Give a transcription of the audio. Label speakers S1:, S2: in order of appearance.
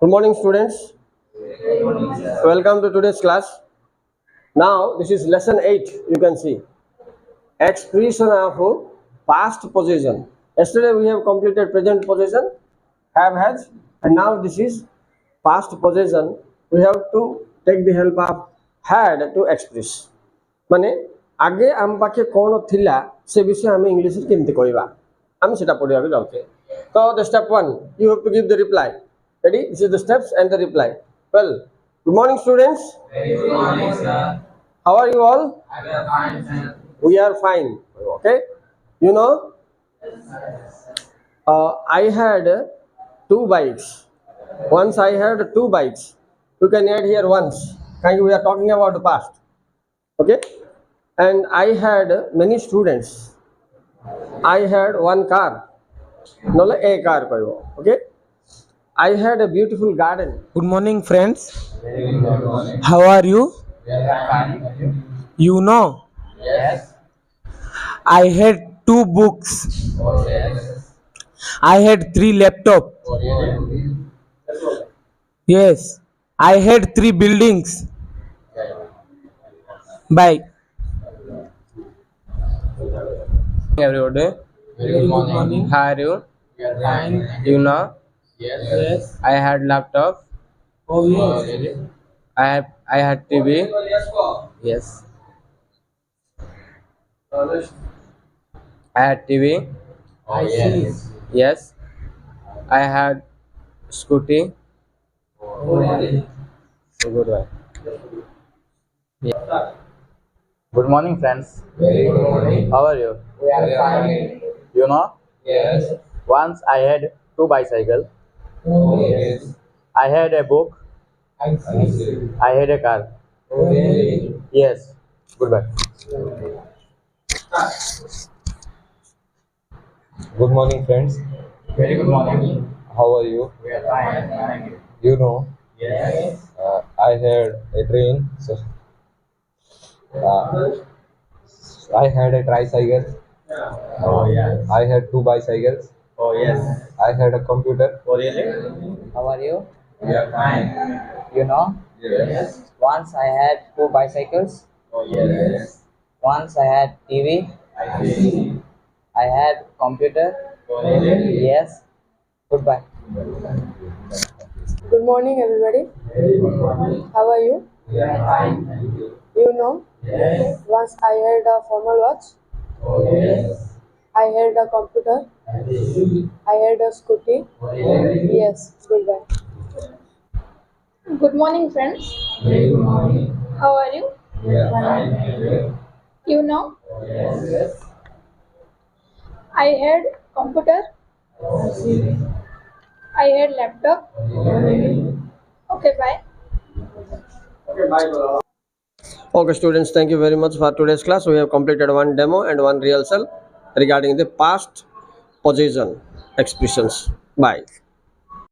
S1: Good morning, students. Welcome to today's class. Now, this is lesson 8. You can see expression of past possession. Yesterday, we have completed present possession, have, has, and now this is past possession. We have to take the help of had to express. মানে আগে আম পাখে কোন থিলা সে বিষয়ে আমি ইংলিশে কেমতি কইবা আমি সেটা পড়িବାକୁ যাଉଛେ তো the step 1 you have to give the reply. Ready? This is the steps and the reply. Well, good morning, students.
S2: Good morning, sir.
S1: How are you all?
S2: We are fine, sir.
S1: We are fine. Okay. You know, I had two bikes. Once I had two bikes. You can add here once. We are talking about the past. Okay. And I had many students. I had one car. No, a car. Okay. I had a beautiful garden.
S3: Good morning, friends.
S2: Very good morning.
S3: How are you?
S2: We are fine.
S3: You know,
S2: Yes.
S3: I had two books.
S2: Oh, yes.
S3: I had three laptops.
S2: Oh, really?
S3: Yes. I had three buildings. Bye. Everybody.
S2: Very good morning.
S3: How are you?
S2: We are fine.
S3: You know,
S2: Yes.
S3: I had laptop.
S2: Oh, really?
S3: I had TV. Yes. I had TV.
S2: Oh, yes.
S3: Yes. I had scooty.
S2: Oh, really?
S3: Goodbye.
S4: Good morning, friends.
S2: Very good morning.
S4: How are you?
S2: We are fine.
S4: You know,
S2: Yes.
S4: once I had two bicycles.
S2: Oh, yes.
S4: I had a book.
S2: I see.
S4: I had a car.
S2: Oh, really?
S4: Yes. Goodbye.
S5: Good morning, friends.
S2: Very good morning.
S5: How are you?
S2: We are fine. Thank you.
S5: You know,
S2: Yes.
S5: I had a train. So, I had a tricycle.
S2: Oh, yes.
S5: I had two bicycles.
S2: Oh, yes.
S5: I had a computer.
S2: Oh, really?
S4: How are you?
S2: We are fine.
S4: You know,
S2: Yes.
S4: once I had two bicycles.
S2: Oh, yes.
S4: Once I had TV.
S2: I see.
S4: I had computer.
S2: Oh, really?
S4: Yes. Goodbye.
S6: Good morning, everybody.
S2: Very good morning.
S6: How are you?
S2: We are fine. Thank you.
S6: You know,
S2: Yes.
S6: once I had a formal watch,
S2: Oh, yes.
S6: I had a computer,
S2: I see.
S6: I had a scooty.
S2: Oh, really?
S6: Yes, goodbye.
S7: Good morning, friends.
S2: Very good morning.
S7: How are you?
S2: We are fine. Thank you.
S7: You know,
S2: Oh, yes.
S7: I had computer,
S2: I see.
S7: I had laptop.
S2: Oh, really?
S7: Okay, bye.
S1: Okay, students, thank you very much for today's class. We have completed one demo and one rehearsal regarding the past possession expressions. Bye.